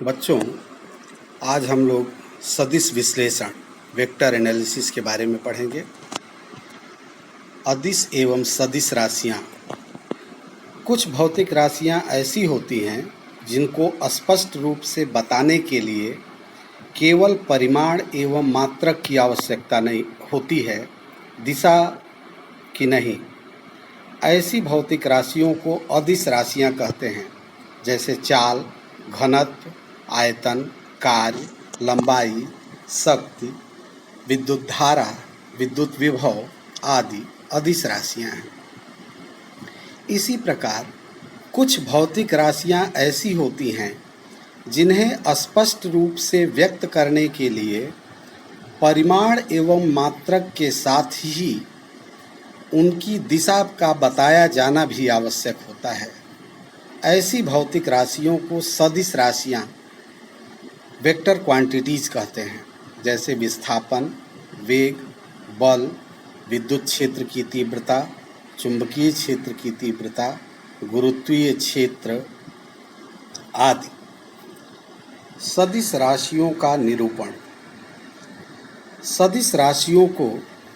बच्चों, आज हम लोग सदिश विश्लेषण वेक्टर एनालिसिस के बारे में पढ़ेंगे। अदिश एवं सदिश राशियाँ। कुछ भौतिक राशियाँ ऐसी होती हैं जिनको स्पष्ट रूप से बताने के लिए केवल परिमाण एवं मात्रक की आवश्यकता नहीं होती है, दिशा की नहीं। ऐसी भौतिक राशियों को अदिश राशियाँ कहते हैं, जैसे चाल, घनत्व, आयतन, कार्य, लंबाई, शक्ति, विद्युत धारा, विद्युत विभव आदि अदिश राशियाँ हैं। इसी प्रकार कुछ भौतिक राशियाँ ऐसी होती हैं जिन्हें स्पष्ट रूप से व्यक्त करने के लिए परिमाण एवं मात्रक के साथ ही उनकी दिशा का बताया जाना भी आवश्यक होता है। ऐसी भौतिक राशियों को सदिश राशियाँ वेक्टर क्वांटिटीज़ कहते हैं, जैसे विस्थापन, वेग, बल, विद्युत क्षेत्र की तीव्रता, चुंबकीय क्षेत्र की तीव्रता, गुरुत्वीय क्षेत्र आदि। सदिश राशियों का निरूपण। सदिश राशियों को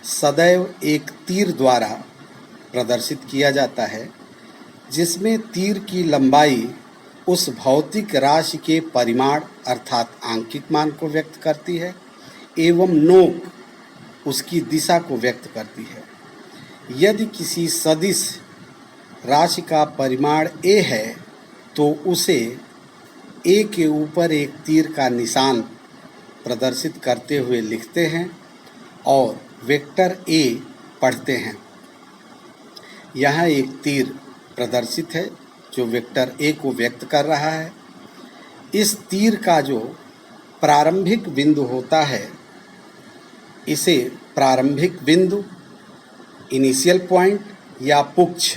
सदैव एक तीर द्वारा प्रदर्शित किया जाता है, जिसमें तीर की लंबाई उस भौतिक राशि के परिमाण अर्थात आंकिक मान को व्यक्त करती है एवं नोक उसकी दिशा को व्यक्त करती है। यदि किसी सदिश राशि का परिमाण a है तो उसे a के ऊपर एक तीर का निशान प्रदर्शित करते हुए लिखते हैं और वेक्टर a पढ़ते हैं। यहाँ एक तीर प्रदर्शित है जो वेक्टर a को व्यक्त कर रहा है। इस तीर का जो प्रारंभिक बिंदु होता है, इसे प्रारंभिक बिंदु, इनिशियल पॉइंट या पुच्छ,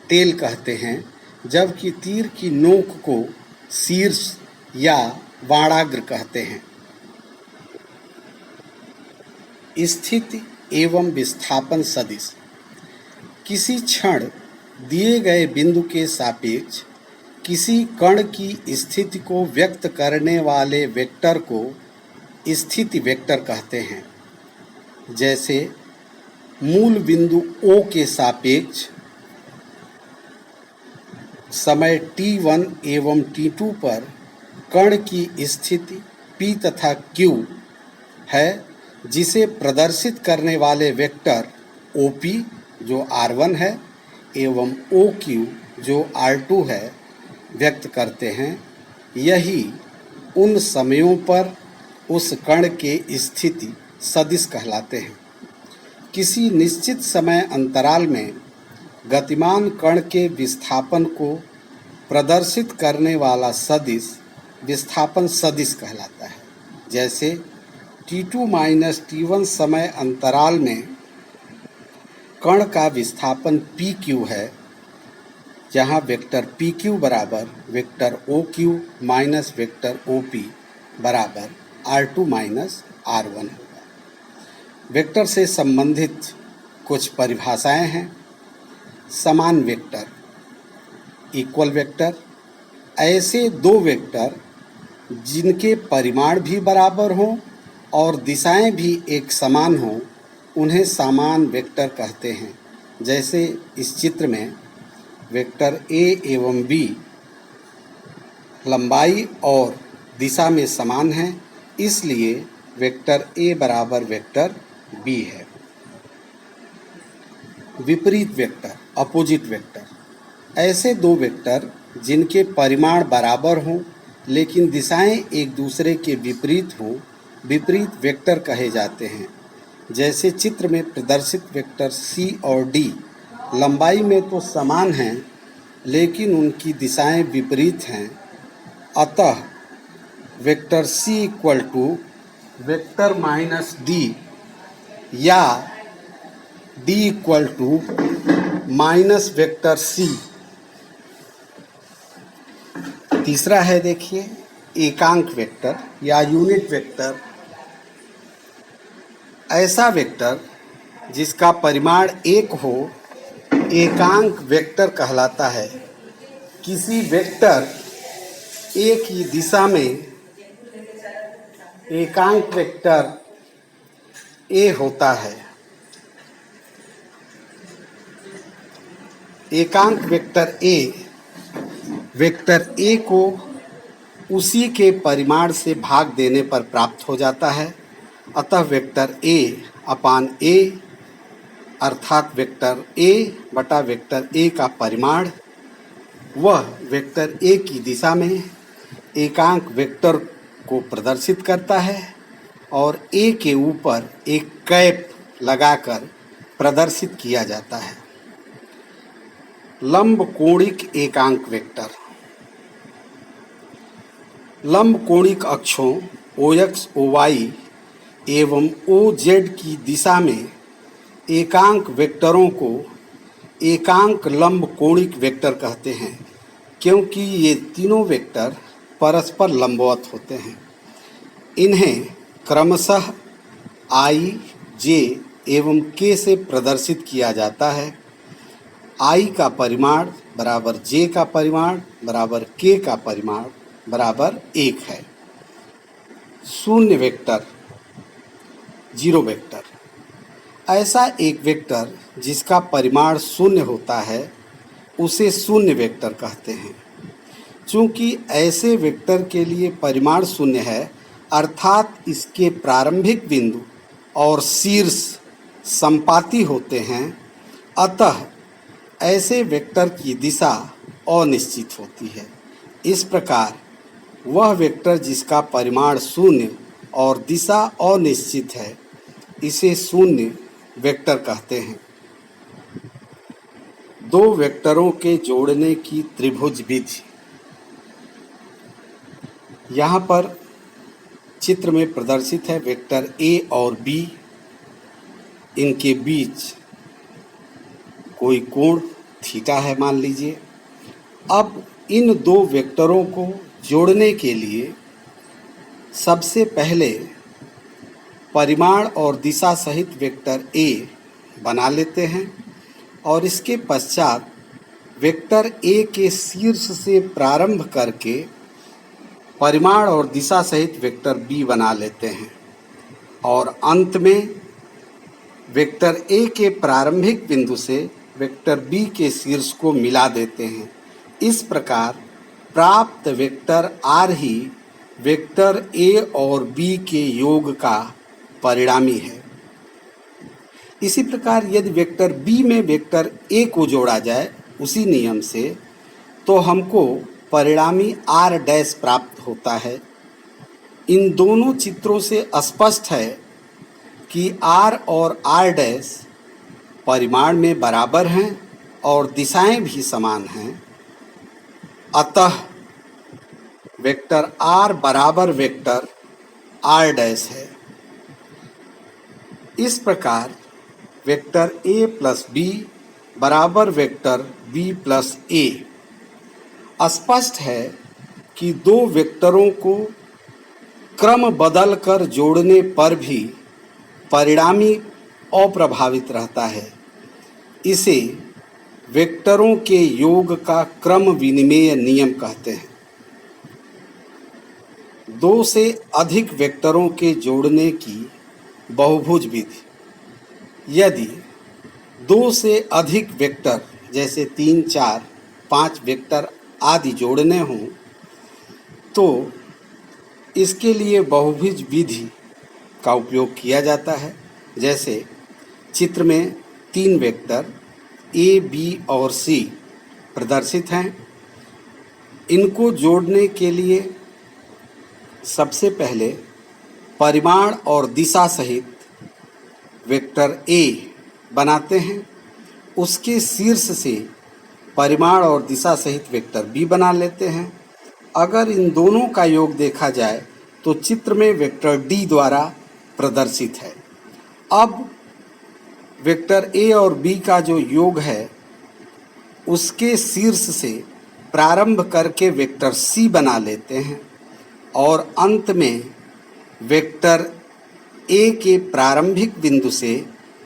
टेल कहते हैं, जबकि तीर की नोक को शीर्ष या बाणाग्र कहते हैं। स्थिति एवं विस्थापन सदिश। किसी क्षण दिए गए बिंदु के सापेक्ष किसी कण की स्थिति को व्यक्त करने वाले वेक्टर को स्थिति वेक्टर कहते हैं। जैसे मूल बिंदु O के सापेक्ष समय t1 एवं t2 पर कण की स्थिति P तथा Q है, जिसे प्रदर्शित करने वाले वेक्टर OP जो r1 है एवं OQ जो r2 है व्यक्त करते हैं। यही उन समयों पर उस कण के स्थिति सदिश कहलाते हैं। किसी निश्चित समय अंतराल में गतिमान कण के विस्थापन को प्रदर्शित करने वाला सदिश विस्थापन सदिश कहलाता है। जैसे t2 माइनस t1 समय अंतराल में कण का विस्थापन pq है, जहाँ वेक्टर pq बराबर vector oq minus vector op बराबर r2 माइनस r1 होगा। वेक्टर से संबंधित कुछ परिभाषाएं हैं। समान वेक्टर, इक्वल वेक्टर, ऐसे दो वेक्टर जिनके परिमाण भी बराबर हों और दिशाएं भी एक समान हों, उन्हें समान वेक्टर कहते हैं। जैसे इस चित्र में वेक्टर a एवं b लंबाई और दिशा में समान हैं, इसलिए वेक्टर a बराबर वेक्टर b है। विपरीत वेक्टर, अपोजिट वेक्टर, ऐसे दो वेक्टर जिनके परिमाण बराबर हों लेकिन दिशाएं एक दूसरे के विपरीत हों, विपरीत वेक्टर कहे जाते हैं। जैसे चित्र में प्रदर्शित वेक्टर c और d लंबाई में तो समान हैं लेकिन उनकी दिशाएं विपरीत हैं, अतः vector c equal to vector minus d या d equal to minus vector c। तीसरा है, देखिए, एकांक वेक्टर या यूनिट वेक्टर। ऐसा वेक्टर जिसका परिमाण 1 हो एकांक वेक्टर कहलाता है। किसी वेक्टर एक ही दिशा में एकांक वेक्टर ए होता है। एकांक वेक्टर ए को उसी के परिमाण से भाग देने पर प्राप्त हो जाता है। अतः वेक्टर ए अपान ए अर्थात वेक्टर ए बटा वेक्टर ए का परिमाण वह वेक्टर ए की दिशा में एकांक वेक्टर को प्रदर्शित करता है और ए के ऊपर एक कैप लगाकर प्रदर्शित किया जाता है। लंब कोणिक एकांक वेक्टर। लंब कोणिक अक्षों OX, OY एवं OZ की दिशा में एकांक वेक्टरों को एकांक लंब कोणिक वेक्टर कहते हैं, क्योंकि ये तीनों वेक्टर परस्पर लंबवत होते हैं। इन्हें क्रमशः I, J एवं K से प्रदर्शित किया जाता है। I का परिमाण बराबर J का परिमाण बराबर K का परिमाण बराबर 1 है। शून्य वेक्टर, जीरो वेक्टर। ऐसा एक वेक्टर जिसका परिमाण शून्य होता है उसे शून्य वेक्टर कहते हैं। चूँकि ऐसे वेक्टर के लिए परिमाण शून्य है अर्थात इसके प्रारंभिक बिंदु और शीर्ष संपाती होते हैं, अतः ऐसे वेक्टर की दिशा अनिश्चित होती है। इस प्रकार वह वेक्टर जिसका परिमाण शून्य और दिशा अनिश्चित है इसे शून्य वेक्टर कहते हैं। दो वेक्टरों के जोड़ने की त्रिभुज विधि। यहाँ पर चित्र में प्रदर्शित है वेक्टर ए और बी, इनके बीच कोई कोण थीटा है मान लीजिए। अब इन दो वेक्टरों को जोड़ने के लिए सबसे पहले परिमाण और दिशा सहित वेक्टर ए बना लेते हैं और इसके पश्चात वेक्टर ए के शीर्ष से प्रारंभ करके परिमाण और दिशा सहित वेक्टर बी बना लेते हैं और अंत में वेक्टर ए के प्रारंभिक बिंदु से वेक्टर बी के शीर्ष को मिला देते हैं। इस प्रकार प्राप्त वेक्टर आर ही वेक्टर ए और बी के योग का परिणामी है। इसी प्रकार यदि वेक्टर बी में वेक्टर ए को जोड़ा जाए उसी नियम से तो हमको परिणामी आर डैश प्राप्त होता है। इन दोनों चित्रों से स्पष्ट है कि आर और आर डैश परिमाण में बराबर हैं और दिशाएं भी समान हैं। अतः वेक्टर आर बराबर वेक्टर आर डैश है। इस प्रकार वेक्टर ए प्लस बी बराबर वेक्टर बी प्लस ए। स्पष्ट है कि दो वेक्टरों को क्रम बदलकर जोड़ने पर भी परिणामी अप्रभावित रहता है। इसे वेक्टरों के योग का क्रम विनिमेय नियम कहते हैं। दो से अधिक वेक्टरों के जोड़ने की बहुभुज विधि। यदि दो से अधिक वेक्टर जैसे 3, 4, 5 वेक्टर आदि जोड़ने हों तो इसके लिए बहुभुज विधि का उपयोग किया जाता है। जैसे चित्र में 3 वेक्टर ए, बी और सी प्रदर्शित हैं। इनको जोड़ने के लिए सबसे पहले परिमाण और दिशा सहित वेक्टर ए बनाते हैं। उसके शीर्ष से परिमाण और दिशा सहित वेक्टर बी बना लेते हैं। अगर इन दोनों का योग देखा जाए तो चित्र में वेक्टर डी द्वारा प्रदर्शित है। अब वेक्टर ए और बी का जो योग है उसके शीर्ष से प्रारंभ करके वेक्टर सी बना लेते हैं और अंत में वेक्टर ए के प्रारंभिक बिंदु से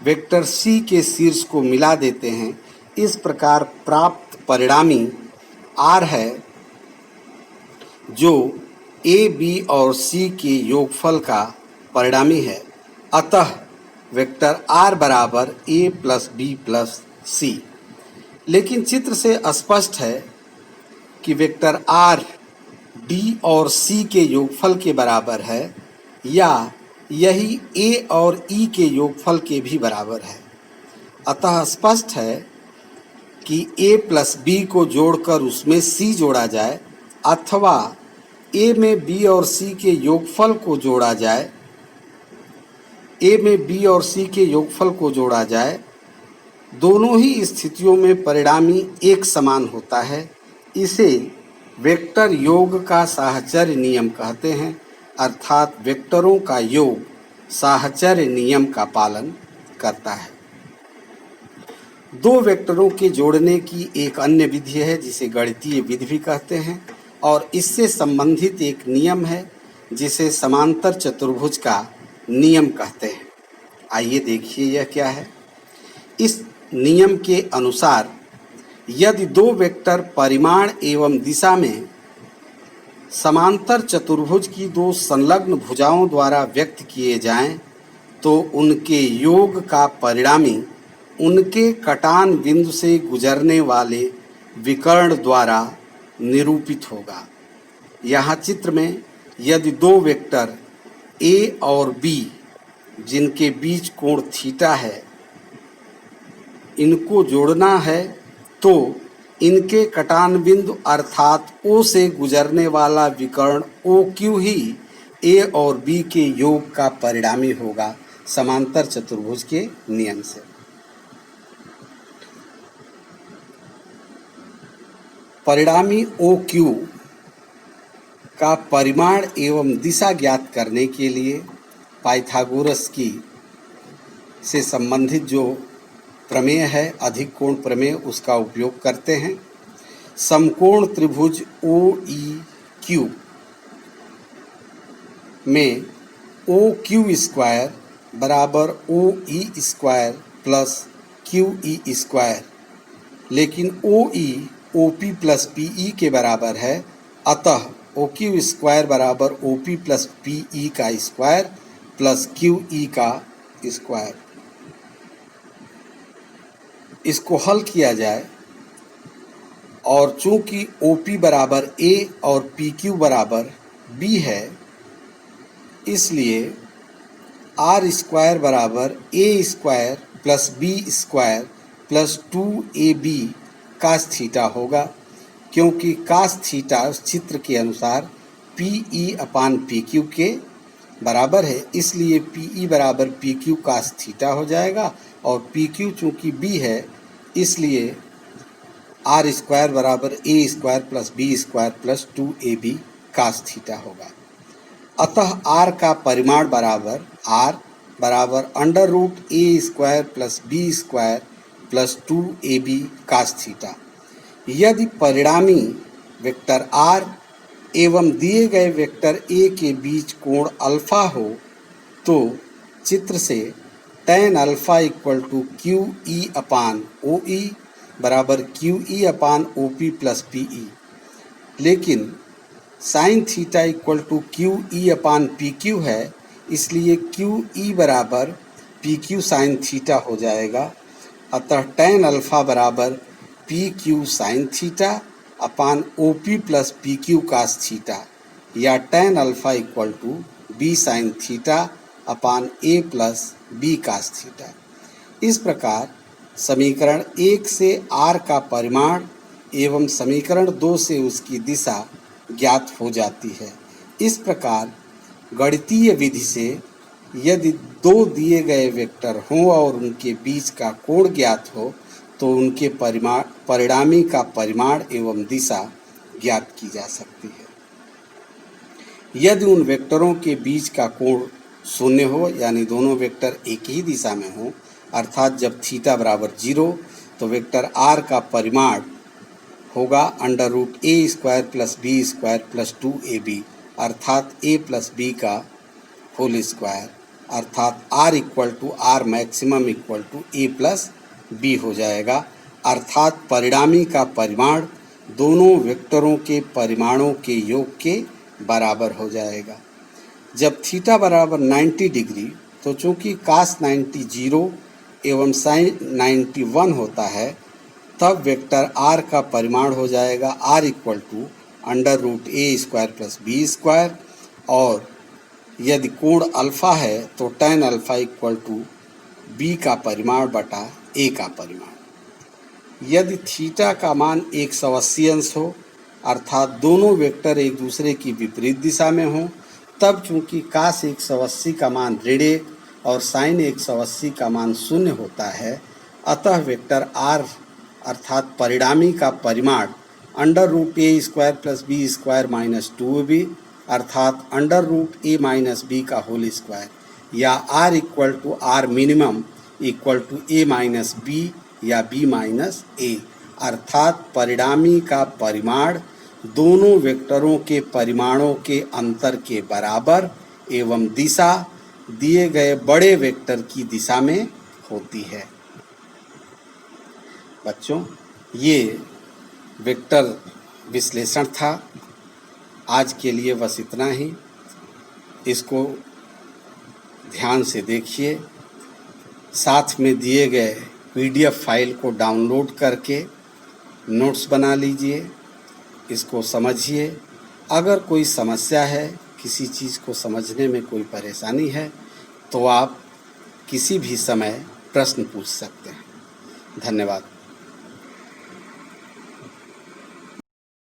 वेक्टर सी के शीर्ष को मिला देते हैं। इस प्रकार प्राप्त परिणामी आर है जो ए, बी और सी के योगफल का परिणामी है। अतः वेक्टर r बराबर a प्लस बी प्लस सी। लेकिन चित्र से स्पष्ट है कि वेक्टर r d और c के योगफल के बराबर है या यही a और e के योगफल के भी बराबर है। अतः स्पष्ट है कि a प्लस b को जोड़कर उसमें c जोड़ा जाए अथवा a में b और c के योगफल को जोड़ा जाए, a में b और c के योगफल को जोड़ा जाए, दोनों ही स्थितियों में परिणामी एक समान होता है। इसे वेक्टर योग का साहचर्य नियम कहते हैं, अर्थात वेक्टरों का योग साहचर्य नियम का पालन करता है। दो वेक्टरों के जोड़ने की एक अन्य विधि है जिसे गणितीय विधि भी कहते हैं और इससे संबंधित एक नियम है जिसे समांतर चतुर्भुज का नियम कहते हैं। आइए देखिए यह क्या है। इस नियम के अनुसार यदि दो वेक्टर परिमाण एवं दिशा में समांतर चतुर्भुज की दो संलग्न भुजाओं द्वारा व्यक्त किए जाएं, तो उनके योग का परिणामी उनके कटान बिंदु से गुजरने वाले विकर्ण द्वारा निरूपित होगा। यहाँ चित्र में यदि दो वेक्टर a और b जिनके बीच कोण थीटा है, इनको जोड़ना है तो इनके कटान बिंदु अर्थात O से गुजरने वाला विकर्ण OQ ही A और B के योग का परिणामी होगा समांतर चतुर्भुज के नियम से। परिणामी OQ का परिमाण एवं दिशा ज्ञात करने के लिए पाइथागोरस की से संबंधित जो प्रमेय है, अधिक कोण प्रमेय, उसका उपयोग करते हैं। समकोण त्रिभुज OEQ में OQ स्क्वायर बराबर OE square plus QE square, लेकिन OE OP प्लस PE के बराबर है। अतः OQ स्क्वायर बराबर OP प्लस PE का स्क्वायर प्लस QE का स्क्वायर। इसको हल किया जाए और चूंकि OP बराबर A और PQ बराबर B है, इसलिए R स्क्वायर बराबर A square plus B square plus 2AB cos theta होगा, क्योंकि कास थीटा उस चित्र के अनुसार PE अपान PQ के बराबर है। इसलिए PE बराबर PQ कास थीटा हो जाएगा और PQ चूंकि B है, इसलिए R स्क्वायर बराबर A square plus B square plus 2AB cos theta होगा। अतः R का परिमाण बराबर R बराबर under root A square plus B square plus 2AB cos theta. यदि परिणामी वेक्टर R एवं दिए गए वेक्टर A के बीच कोण अल्फा हो, तो चित्र से tan alpha equal to QE upon OE बराबर QE upon OP plus PE, लेकिन sine theta equal to QE upon PQ है, इसलिए QE बराबर PQ साइन थीटा हो जाएगा। अतः tan अल्फा बराबर PQ sine theta upon OP plus PQ cos theta, या tan alpha equal to B sine theta upon A plus B cos theta. इस प्रकार समीकरण 1 से R का परिमाण एवं समीकरण 2 से उसकी दिशा ज्ञात हो जाती है। इस प्रकार गणितीय विधि से यदि दो दिए गए वेक्टर हों और उनके बीच का कोण ज्ञात हो, तो उनके परिणामी का परिमाण एवं दिशा ज्ञात की जा सकती है। यदि उन वेक्टरों के बीच का कोण शून्य हो, यानी दोनों वेक्टर एक ही दिशा में हो, अर्थात जब थीटा बराबर 0, तो वेक्टर R का परिमाण होगा under root A square plus B square plus 2AB, अर्थात A प्लस B का होल स्क्वायर, अर्थात R equal to R maximum equal to A plus B हो जाएगा। अर्थात परिणामी का परिमाण दोनों वेक्टरों के परिमाणों के योग के बराबर हो जाएगा। जब थीटा बराबर 90 डिग्री तो चूंकि कास 90 0 एवं साइन 90 1 होता है, तब वेक्टर आर का परिमाण हो जाएगा are equal to √a² plus b²। और यदि कोण अल्फा है तो tan alpha equal to b का परिमाण बटा a का परिमाण। यदि थीटा का मान 180 अंश हो अर्थात दोनों वेक्टर एक दूसरे की विपरीत दिशा में हों, तब चूंकि कास 180 का मान ऋण 1 और साइन 180 का मान 0 होता है, अतः वेक्टर आर अर्थात परिणामी का परिमाण √a² plus b² minus 2b अर्थात √a माइनस b का होल स्क्वायर या r equal to R minimum equal to a minus b या b माइनस a अर्थात परिणामी का परिमाण दोनों वेक्टरों के परिमाणों के अंतर के बराबर एवं दिशा दिए गए बड़े वेक्टर की दिशा में होती है। बच्चों, ये वेक्टर विश्लेषण था। आज के लिए बस इतना ही। इसको ध्यान से देखिए, साथ में दिए गए PDF फाइल को डाउनलोड करके नोट्स बना लीजिए, इसको समझिए। अगर कोई समस्या है, किसी चीज़ को समझने में कोई परेशानी है, तो आप किसी भी समय प्रश्न पूछ सकते हैं। धन्यवाद।